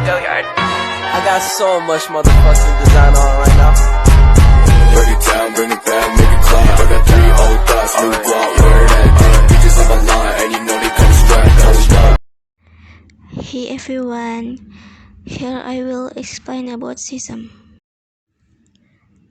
I got so much motherfucking design on right now. Break it down, bring it back, make it clap. I got 3 old thoughts, new guap, wear that dick. Bitches on my line, and you know they come strapped. Hey everyone, here I will explain about seism.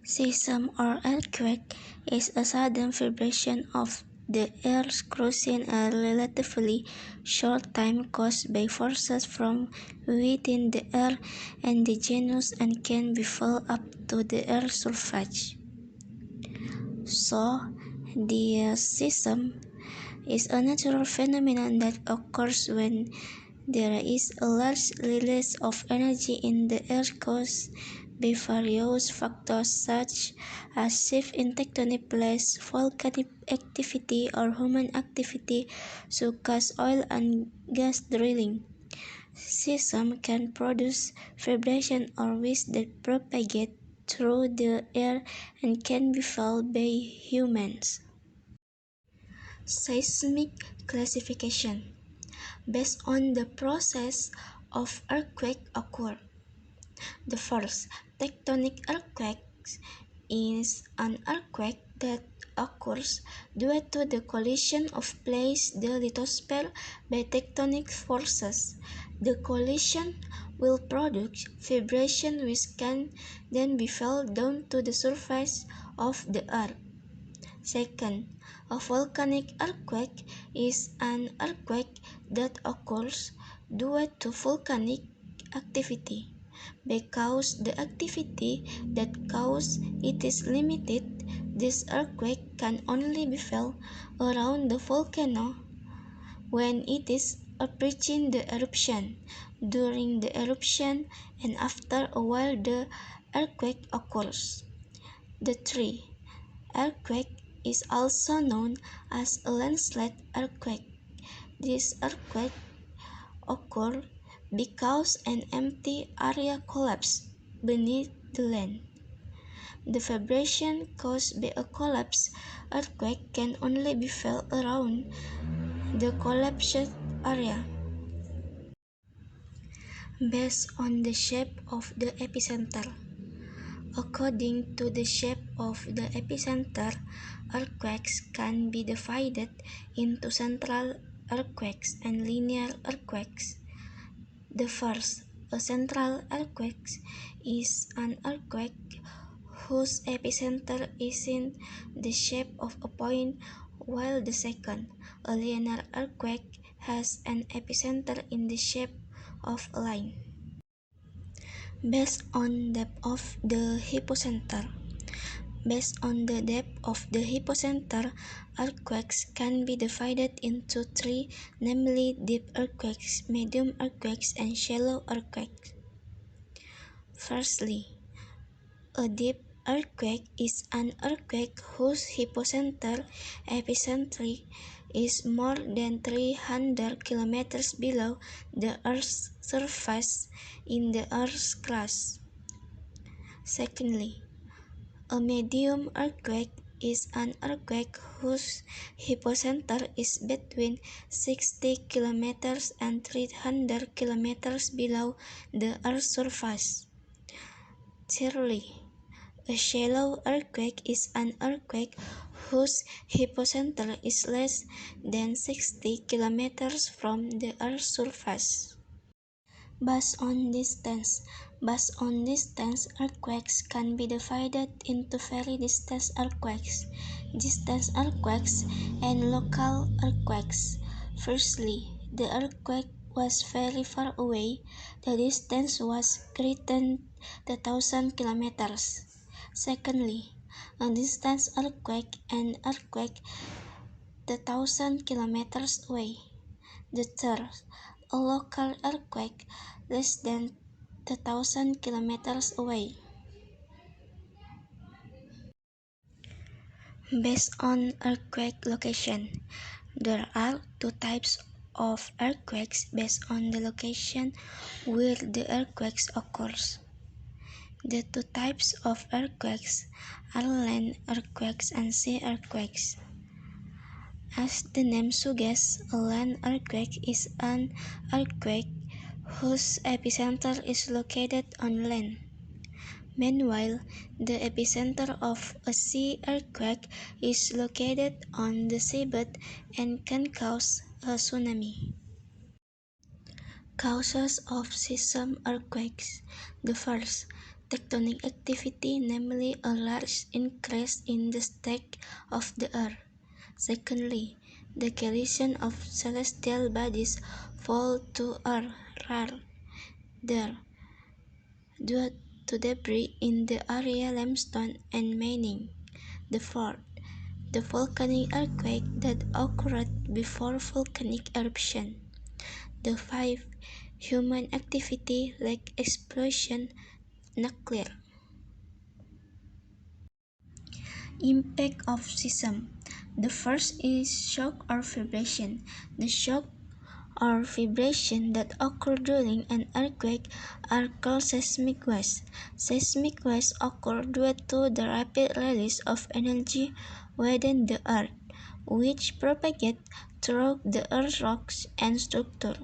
Seism or earthquake is a sudden vibration of the earth crossing a relatively short time caused by forces from within the earth and the genus and can be felt up to the earth's surface. So, the seism is a natural phenomenon that occurs when there is a large release of energy in the earth caused by various factors such as shift in tectonic plates, volcanic activity, or human activity such as oil and gas drilling. Seism can produce vibration or waves that propagate through the air and can be felt by humans. Seismic classification. Based on the process of earthquake occur. The first, tectonic earthquake, is an earthquake that occurs due to the collision of plates, the lithosphere, by tectonic forces. The collision will produce vibration which can then be felt down to the surface of the earth. Second, a volcanic earthquake is an earthquake that occurs due to volcanic activity. Because the activity that causes it is limited, this earthquake can only be felt around the volcano when it is approaching the eruption, during the eruption, and after a while the earthquake occurs. The third, earthquake is also known as a landslide earthquake. This earthquake occurs because an empty area collapses beneath the land. The vibration caused by a collapsed earthquake can only be felt around the collapsed area. Based on the shape of the epicenter. According to the shape of the epicenter, earthquakes can be divided into central earthquakes and linear earthquakes. The first, a central earthquake, is an earthquake whose epicenter is in the shape of a point, while the second, a linear earthquake, has an epicenter in the shape of a line. Based on depth of the hypocenter. Based on the depth of the hypocenter, earthquakes can be divided into three, namely deep earthquakes, medium earthquakes, and shallow earthquakes. Firstly, a deep earthquake is an earthquake whose hypocenter epicenter is more than 300 kilometers below the Earth's surface in the Earth's crust. Secondly, a medium earthquake is an earthquake whose hypocenter is between 60 kilometers and 300 kilometers below the Earth's surface. Thirdly, a shallow earthquake is an earthquake whose hypocenter is less than 60 kilometers from the Earth's surface. Based on distance. Earthquakes can be divided into very distant earthquakes, and local earthquakes. Firstly, the earthquake was very far away. The distance was greater than 1,000 kilometers. Secondly, a distant earthquake, an earthquake 1,000 kilometers away. The third, a local earthquake less than 1,000 kilometers away. Based on earthquake location, there are two types of earthquakes based on the location where the earthquakes occurs. The two types of earthquakes are land earthquakes and sea earthquakes. As the name suggests, a land earthquake is an earthquake whose epicenter is located on land. Meanwhile, the epicenter of a sea earthquake is located on the seabed and can cause a tsunami. Causes of seismic earthquakes. The first, tectonic activity, namely a large increase in the state of the earth. Secondly, the collision of celestial bodies fall to earth there due to debris in the area limestone and mining. The fourth, the volcanic earthquake that occurred before volcanic eruption. The fifth, human activity like explosion, nuclear. Impact of seism. The first is shock or vibration. The shock or vibration that occur during an earthquake are called seismic waves. Seismic waves occur due to the rapid release of energy within the earth, which propagate through the earth's rocks and structure.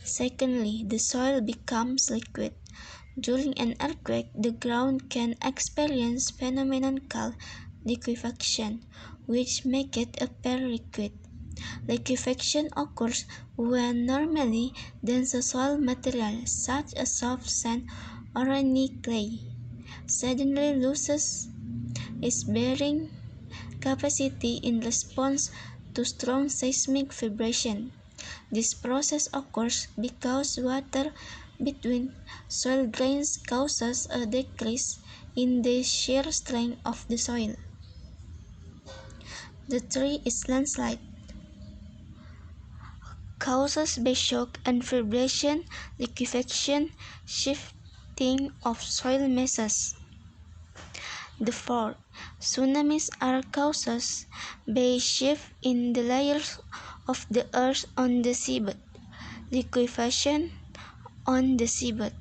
Secondly, the soil becomes liquid. During an earthquake, the ground can experience phenomenon called liquefaction, which make it appear liquid. Liquefaction occurs when normally dense soil material, such as soft sand or rainy clay, suddenly loses its bearing capacity in response to strong seismic vibration. This process occurs because water between soil grains causes a decrease in the shear strength of the soil. The third is landslide. Causes by shock and vibration, liquefaction, shifting of soil masses. The fourth, tsunamis are caused by shift in the layers of the earth on the seabed, liquefaction on the seabed.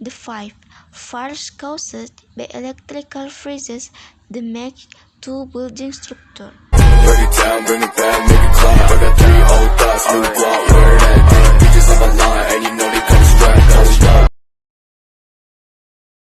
The fifth, fires caused by electrical freezes damage to building structure. Break it down, bring it back, make it clap. I got 3 old thoughts, new block, where it at? Bitches on my line, and you know they